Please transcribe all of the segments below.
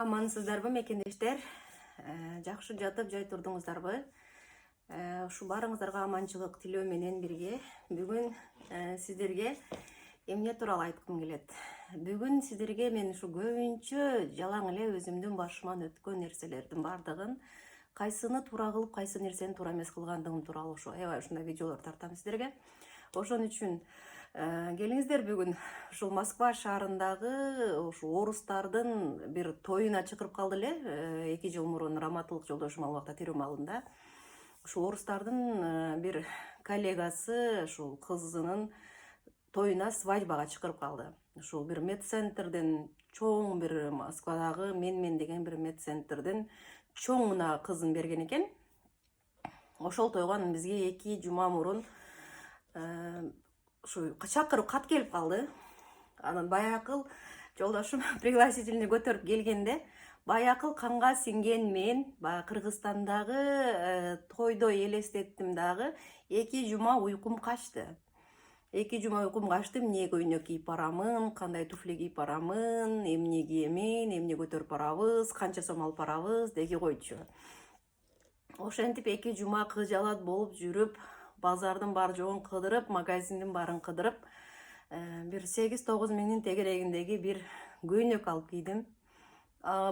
Амансыздарбы мекендештер? Жакшы жатып жай турдуңуздарбы? Ушу барыңыздарга аманчылык тилөө менен бирге бүгүн сиздерге эмне тууралуу айткым келет. Бүгүн сиздерге мен ушу көбүнчө жалаң эле өзүмдүн башыман өткөн нерселердин бардыгын, кайсыны туура кылып, кайсы нерсени туура эмес кылгандыгым тууралуу аябай ушундай видеолор тартам сиздерге. Ошон үчүн келиңиздер бүгүн ушул Москва шаарындагы ушу орустардын бир тоюна чакырып калды эле 2 жыл мурун Раматылык жолдошум ал убакта тирүү маалында. Ушул орустардын бир коллегасы ушул кызынын тоюна свадьбага чакырып калды. Ушул бир медцентрдин чоң бир Москвадагы мен деген бир медцентрдин чоңуна кызын берген экен. Ошол тойго бизге 2 жума мурун ушу чакырып кат келип калды. Анан баякыл жолдошум пригласительный көтөрүп келгенде, баякыл канга сиңген мен баягы Кыргызстандагы тойдо элестеттим дагы 2 жума уйкум качты. 2 жума уйкум качты, эмне көйнөк кийип барамын, кандай туфли кийип барамын, эмне киемин, эмне көтөрүп барабыз, канча сом алып барабыз деги койчу. Ошентип 2 жума кыжалат болуп жүрүп, базардын бар жоғын кыдырып, магазиндин барын кыдырып, бир 8-9 миңдин тегерегиндеги бир көйнөк алып кийдим.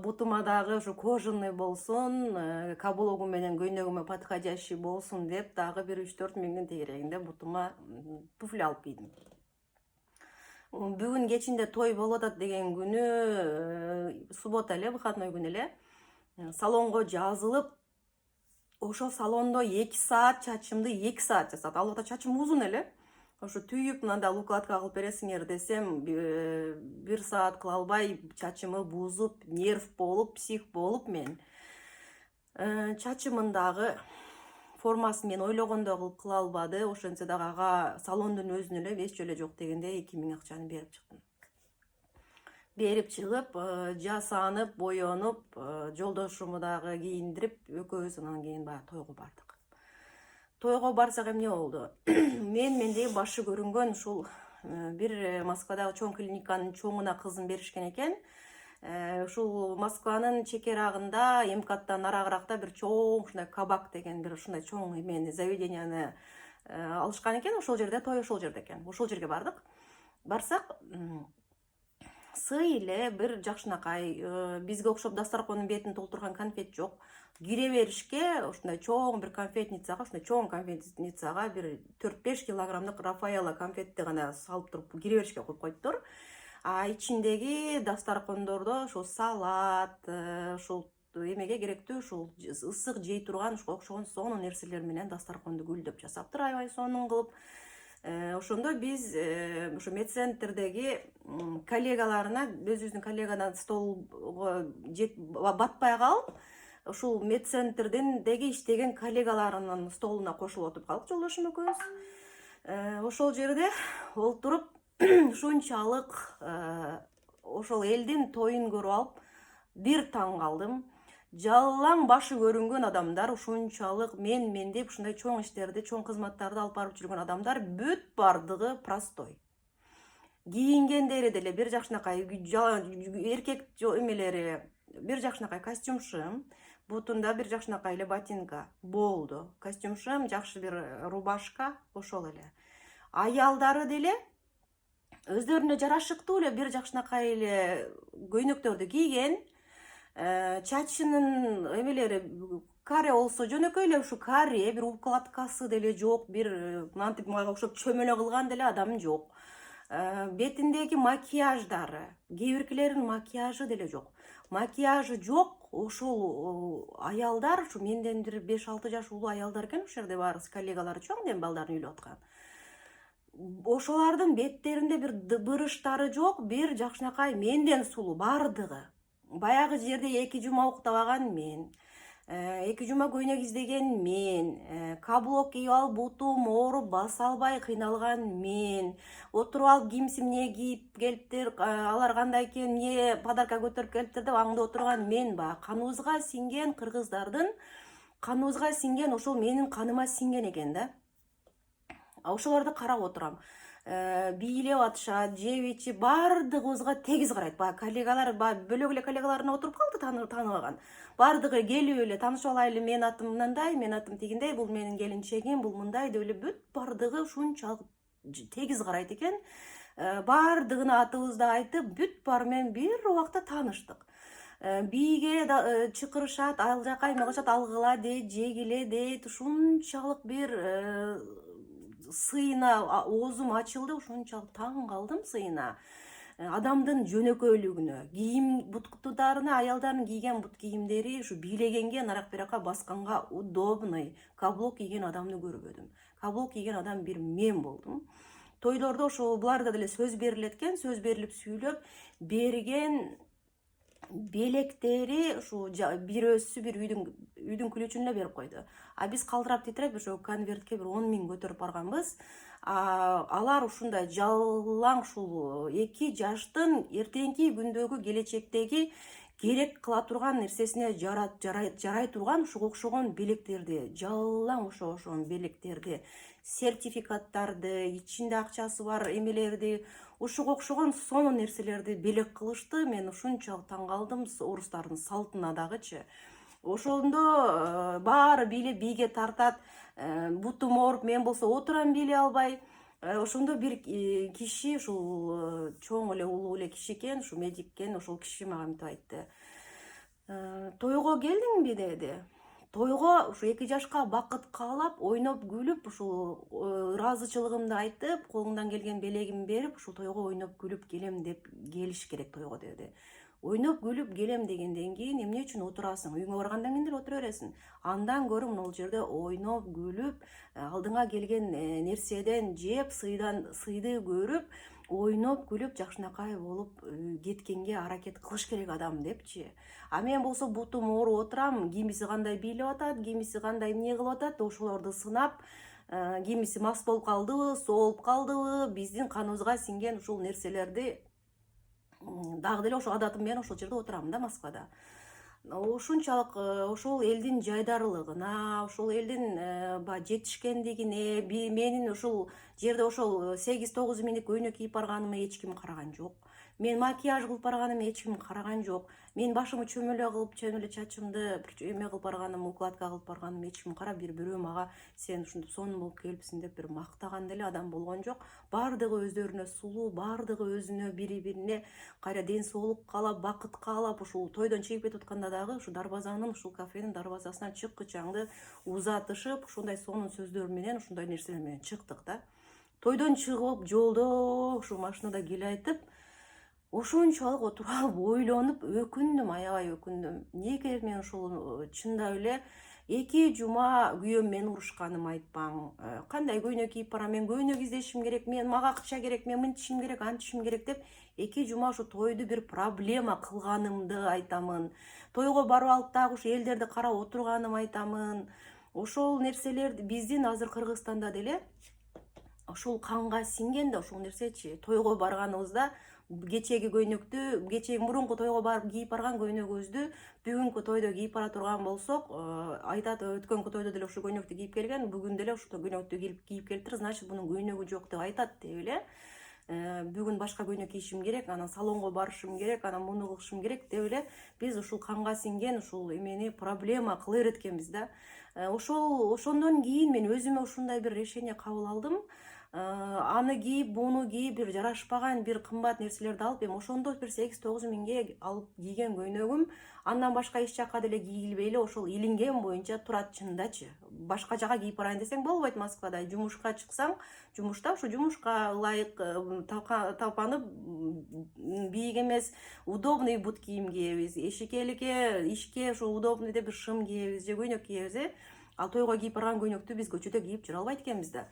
Бутума дагы ушу кожаный болсун, каблогу менен көйнөгүмө подходящий болсун деп, дагы бир 3-4 миңдин тегерегинде бутума туфли алып кийдим. Бүгүн кечинде той болуп атат деген күнү, суббота эле, выходной күн эле, салонго жазылып, ошол салондо 2 саат чачымды 2 саат жасап, ал убакта чачым узун эле. Ошо түйүп, мындай укладка кылып бересиңер десем, 1 саат кыла албай, чачымы бузуп, нерв болуп, псих болуп мен. Чачымын дагы формасын мен ойлогондой кылып кыла албады. Ошентсе дагы ага салондун өзүнө эле эч жолу жок дегенде 2 миң акчаны берип чыктым. Берип чыгып, жасанып, боёнуп, жолдошуму дагы кийиндирип, экөөбүз анан кийин баягы тойго бардык. Тойго барсак эмне болду? Мендеги башы көрүнгөн ушул бир Москвадагы чоң клиниканын чоңуна кызын беришкен экен. Ушул Москванын чекерагында, МКАДтан арагыракта бир чоң ушундай кабак деген бир ушундай чоң эмени заведенияны алышкан экен. Ошол жерде той ошол жерде экен. Ошол жерге бардык. Барсак, сый эле бир жакшынакай, бизге окшоп дастаркондун бетин толтурган конфет жок. Кире беришке ушундай чоң бир конфетницага, ушундай чоң конфетницага бир 4-5 килограммдык Рафаэлло конфетти гана салып туруп кире беришке коюп коюптур. Ичиндеги дастаркондордо ушул салат, ушул эмеге керектүү ушул ысык жей турган ушуга окшогон сонун нерселер менен дастарконду гүлдөп жасаптыр, аябай сонун кылып. Ошондо биз ушу медцентрдеги коллегаларына, өзүбүздүн коллегадан столго батпай калып, ушул медцентрдеги иштеген коллегаларынын столуна кошулуп отуруп калдык жолдошум экөөбүз. Ошол жерде олтуруп, ушунчалык ошол элдин тоюн көрүп алып, бир таң калдым. Жалаң башы көрүнгөн адамдар, ушунчалык мен деп ушундай чоң иштерди, чоң кызматтарды алып барып жүргөн адамдар бүт бардыгы простой. Кийингендери деле бир жакшынакай эркек эмелери, бир жакшынакай костюмшым, бутунда бир жакшынакай эле ботинка болду. Костюмшым, жакшы бир рубашка, ошол эле. Аялдары деле өздөрүнө жарашыктуу эле бир жакшынакай эле көйнөктөрдү кийген. Чачынын эмелери каре болсо жөнөкөй эле ушу каре, бир укладкасы деле жок, бир мынтип мага окшоп чөмөлө кылган деле адам жок. Бетиндеги макияждары, кээ биркилеринин макияжы деле жок. Макияжы жок, ошол аялдар, ушу менден бир 5-6 жаш улуу аялдар экен, ошол жерде баарыбыз коллегалары чоң дем балдарын үйлөп аткан. Ошолардын беттеринде бир бырыштары жок, бир жакшынакай менден сулуу бардыгы. Баягы жерде 2 жума уктабаган мен, 2 жума көйнөк издеген мен, каблок кийип алып бутум ооруп баса албай кыйналган мен, отуруп алып кимси эмне кийип келиптир, алар кандай экен, эмне подарка көтөрүп келиптир деп аңда отурган мен, баягы каныбызга сиңген кыргыздардын каныбызга сиңген, ошол менин каныма сиңген экен да. Ошолорду карап отурам. бийлеп атышат, жеп ичип баардыгыбызга тегиз карайт. Баягы коллегалар, бөлөк эле коллегаларына отуруп калды, тааныбаган. Баардыгы келип эле таанышып алайлы, менин атым мындай, менин атым тигиндей, бул менин келинчегим, бул мындай деп эле бүт баардыгы ушунчалык тегиз карайт экен. Баардыгына атыбызды айтып, бүт баары менен бир убакта тааныштык. Бийге чыкырышат, ал жака эме кылышат, алгыла дейт, жегиле дейт. Ушунчалык бир сыйына оозум ачылды, ушунчалык таң калдым сыйына. Адамдын жөнөкөйлүгүнө, кийим буттарына, аялдардын кийген бут кийимдери ушу бийлегенге, нарак биракка басканга удобный, каблук кийген адамды көрбөдүм. Каблук кийген адам бир мен болдум. Тойлордо ошо буларда деле сөз берилет экен, сөз берилип сүйлөп берген белектери ушу бирөөсү бир үйдүн ключун эле берип койду. А биз калтырап титиреп ошо конвертке бир 10 000 көтөрүп барганбыз. Алар ушундай жалаң ушул 2 жаштын эртеңки күндөгү келечектеги керек кыла турган нерсесине жарай турган ушуга окшогон белектерди, жалаң ошон белектерди, сертификаттарды, ичинде акчасы бар эмелерди, ушуга окшогон сонун нерселерди белек кылышты. Мен ушунчалык таң калдым, орустардын салтына дагычы. Ошондо баары бийлеп бийге тартат, бутум ооруп, мен болсо отурам бийлей албай. Ошондо бир киши, ушул чоң эле улуу эле киши экен, ушу медик экен, ошол киши мага мынтип айтты. Тойго келдиңби деди. Тойго ушу 2 жашка бакыт каалап, ойноп күлүп, ушул ыраазычылыгымды айтып, колуңдан келген белегимди берип, ушул тойго ойноп күлүп келем деп келиш керек тойго деди. Ойноп күлүп келем дегенден кийин эмне үчүн отурасың? Үйүңө баргандан кийин деле отура бересиң. Андан көрө могул жерде ойноп күлүп, алдыңа келген нерседен жеп, сыйды көрүп, ойноп күлүп, жакшынакай болуп кеткенге аракет кылыш керек адам депчи. А мен болсо бутум ооруп отурам, кимиси кандай бийлеп атат, кимиси кандай эмне кылып атат, ошолорду сынап, кимиси мас болуп калдыбы, соолуп калдыбы, биздин каныбызга сиңген ушул нерселерди дагы деле ошол адатым менен ошол жерде отурам да, Москвада. Ушунчалык ошол элдин жайдарлыгына, ошол элдин жетишкендигине, менин ушул жерде ошол 8-9 минут көйнөк кийип барганыма эч ким караган жок. Мен макияж кылып барганыма эч ким караган жок. Мен башымы чөмөлө кылып, чөмөлө чачымды бир эме кылып барганым, укладка кылып барганым эч ким карап, бирөө мага сен ушинтип сонун болуп келипсиң деп бир мактаган деле адам болгон жок. Баардыгы өздөрүнө сулуу, баардыгы өзүнө бири-бирине кайра ден соолук каалап, бакыт каалап, ушул тойдон чыгып кетип атканда дагы ушул дарбазанын, ушул кафенин дарбазасынан чыккычаңды узатышып, ушундай сонун сөздөр менен, ушундай нерселер менен чыктык да. Тойдон чыгып, жолдо ушул машинада келе айтып, ошончолук отуруп алып ойлонуп өкүндүм, аябай өкүндүм. Неге мен ушул чындап эле 2 жума күйөөм менен урушканым айтпаң. Кандай көйнөк кийип барам, мен көйнөк издешим керек, мага акча керек, мен мынтишим керек, антишим керек деп 2 жума ушу тойду бир проблема кылганымды айтамын. Тойго барып алып дагы ушу элдерди карап отурганым айтамын. Ошол нерселерди биздин азыр Кыргызстанда деле ушул канга сиңген да ушул нерсечи. Тойго барганыбызда кечеги көйнөктү, кечеги мурунку тойго барып кийип барган көйнөгүбүздү бүгүнкү тойдо кийип бара турган болсок, айтат, өткөнкү тойдо деле ушул көйнөктү кийип келген, бүгүн деле ушул көйнөктү кийип келиптир, значит бунун көйнөгү жок деп айтат деп эле. Бүгүн башка көйнөк кийишим керек, анан салонго барышым керек, анан муну кылышым керек деп эле биз ушул канга сиңген ушул эмени проблема кылыр эткенбиз да. Ошондон кийин мен өзүмө ушундай бир решение кабыл алдым. Аны кийип, буну кийип, бир жарашпаган, бир кымбат нерселерди алып, эми ошондо бир 8-9 миңге алып кийген көйнөгүм андан башка эч жака деле кийилбей эле ошол илинген боюнча турат чындачы. Башка жака кийип барайын десең болбойт Москвада. Жумушка чыксаң, жумушта ушу жумушка ылайык талпанып, бийик эмес, удобный бут кийим кийебиз. Эшикеликке, ишке ушу удобный деп бир шым кийебиз же көйнөк кийебиз. Ал тойго кийип барган көйнөктү биз көчөдө кийип жүрө албайт экенбиз да.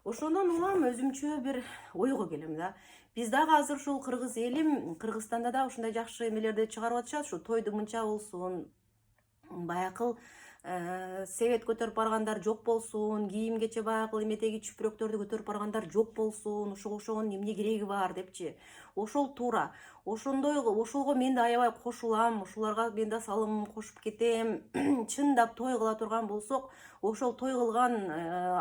Ошондон улам өзүмчө бир ойго келем да. Биз дагы азыр ушул кыргыз элим, Кыргызстанда да ушундай жакшы эмелерди чыгарып атышат, ушу тойду мынча болсун, баякыл себет көтөрүп баргандар жок болсун, кийим кече баякыл эметеги чүпүрөктөрдү көтөрүп баргандар жок болсун, ушуга ошонун эмне кереги бар депчи. ошол туура. Ошолго мен да аябай кошулам, ушуларга мен да салымымды кошуп кетем. Чындап той кыла турган болсок, ошол той кылган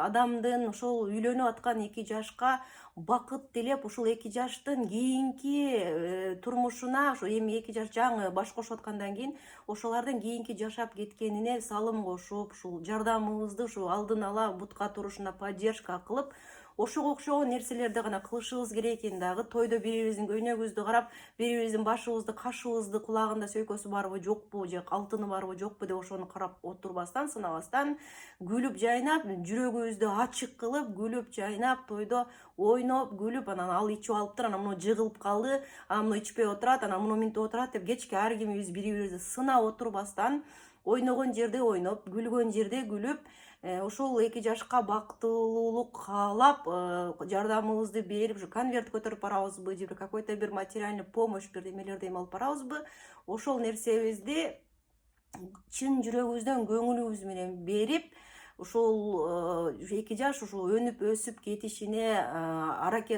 адамдын ошол үйлөнүп аткан 2 жашка бакыт тилеп, ушул 2 жаштын кийинки турмушуна, ошо эми 2 жаш жаңы баш кошуп аткандан кийин ошолордун кийинки жашап кеткенине салым кошуп, ушул жардамыбызды ушу алдын ала бутка турушуна поддержка кылып, ошого окшогон нерселерди гана кылышыбыз керек экен дагы. Тойдо бирибиздин көйнөгүбүздү карап, бирибиздин башыбызды, кашыбызды, кулагында сөйкөсү барбы, жокпу, же алтыны барбы, жокпу деп ошону карап отурбастан, сынабастан, күлүп жайнап, жүрөгүбүздү ачык кылып, күлүп жайнап, тойдо ойноп, күлүп, анан ал ичип алыптыр, анан муну жыгылып калды, анан муну ичпей отурат, анан муну минтип отурат деп кечке ар кимибиз бири-бирибизди сынап отурбастан, ойногон жерде ойноп, күлгөн жерде күлүп, ошол 2 жашка бактылуулук каалап, жардамыбызды берип, ушу конверт көтөрүп барабызбы, же какой-то бир материальный помощь, бир эмелерди эме алып барабызбы, ошол нерсебизди чын жүрөгүбүздөн, көңүлүбүз менен берип, ушул 2 жаш ушул өнүп өсүп кетишине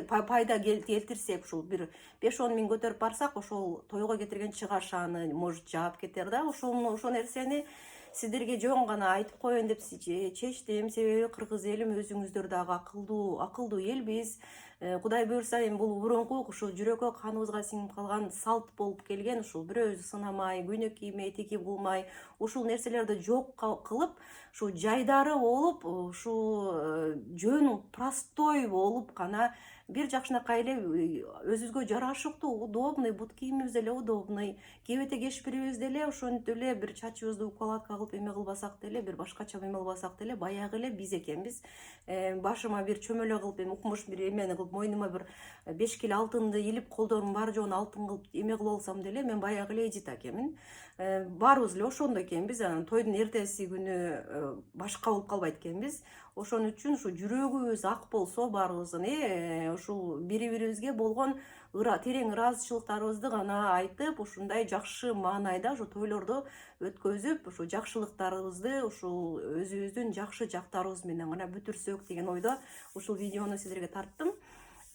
пайда келтирсек, ушул бир 5-10 миң көтөрүп барсак, ошол тойго кетирген чыгаш аны может жаап кетер да. Ошол нерсени сиздерге жөн гана айтып коеюн деп чечтим. Себеби кыргыз элим өзүңүздөр дагы акылдуу элбиз. Кудай буюрса, эми бул мурунку ушул жүрөккө каныбызга сиңип калган салт болуп келген, ушул бирөөбүздү сынамай, көйнөк киймей, текип кылмай, ушул нерселерди жок кылып, ушу жайдары болуп, ушу жөн простой болуп гана бир жакшынакай эле өзүбүзгө жарашыктуу, удобный, бут кийимибиз деле удобный, кебете кешпирибиз деле ошентип эле бир чачыбызды укладка кылып эме кылбасак деле, бир башкача эме кылбасак деле баягы эле биз экенбиз. Башыма бир чөмөлө кылып, эми укмуш бир эмени кылып, мойнума бир 5 кило алтынды илип, колдорумдун баары жоон алтын кылып эме кылып алсам деле, мен баягы эле эжит экенмин. Баарыбыз эле ошондой экенбиз, анан тойдун эртеси күнү башка болуп калбайт экенбиз. Ошон үчүн ушу жүрөгүбүз ак болсо баарыбыздын, ушул бири-бирибизге болгон терең ыраазычылыктарыбызды гана айтып, ушундай жакшы маанайда ушу тойлорду өткөзүп, ушу жакшылыктарыбызды ушул өзүбүздүн жакшы жактарыбыз менен гана бүтүрсөк деген ойдо ушул видеону сиздерге тарттым.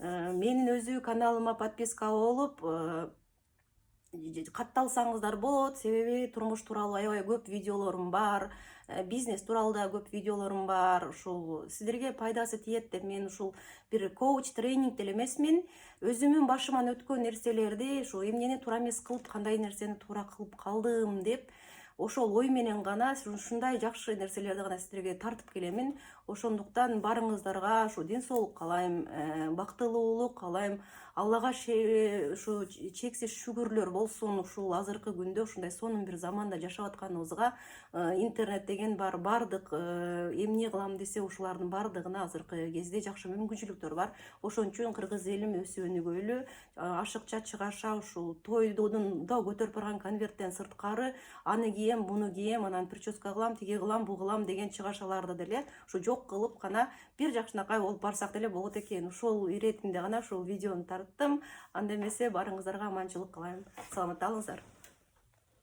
Менин өзү каналыма подписка болуп, катталсаңыздар болот, себеби турмуш тууралуу аябай көп видеолорум бар, бизнес тууралуу да көп видеолорум бар. Ушул сиздерге пайдасы тиет деп мен ушул бир коуч, тренинг деле эмесмин. Өзүмдүн башыман өткөн нерселерди, ушу эмнени туура эмес кылып, кандай нерсени туура кылып калдым деп, ошол ой менен гана ушундай жакшы нерселерди гана сиздерге тартып келемин. Ошондуктан барыңыздарга ушу ден соолук каалайм, бактылуулук каалайм. Аллага ушу чексиз шүгүрлөр болсун, ушул азыркы күндө ушундай сонун бир заманда жашап атканыбызга. Интернет деген бар, бардык эмне кылам десе ушулардын бардыгына азыркы кезде жакшы мүмкүнчүлүктөр бар. Ошон үчүн кыргыз элим өсүп өнүгөлү, ашыкча чыгаша ушул тойдун да көтөрүп барган конверттен сырткары аны кийем, буну кийем, анан прическа кылам, тиги кылам, бу кылам деген чыгашаларды деле ушу жок кылып гана бир жакшынакай болуп барсак деле болот экен. Ушул иретинде гана ушул видеону тарттым. Анда эмесе барыңыздарга аманчылык каалайм. Саламатта болуңуздар.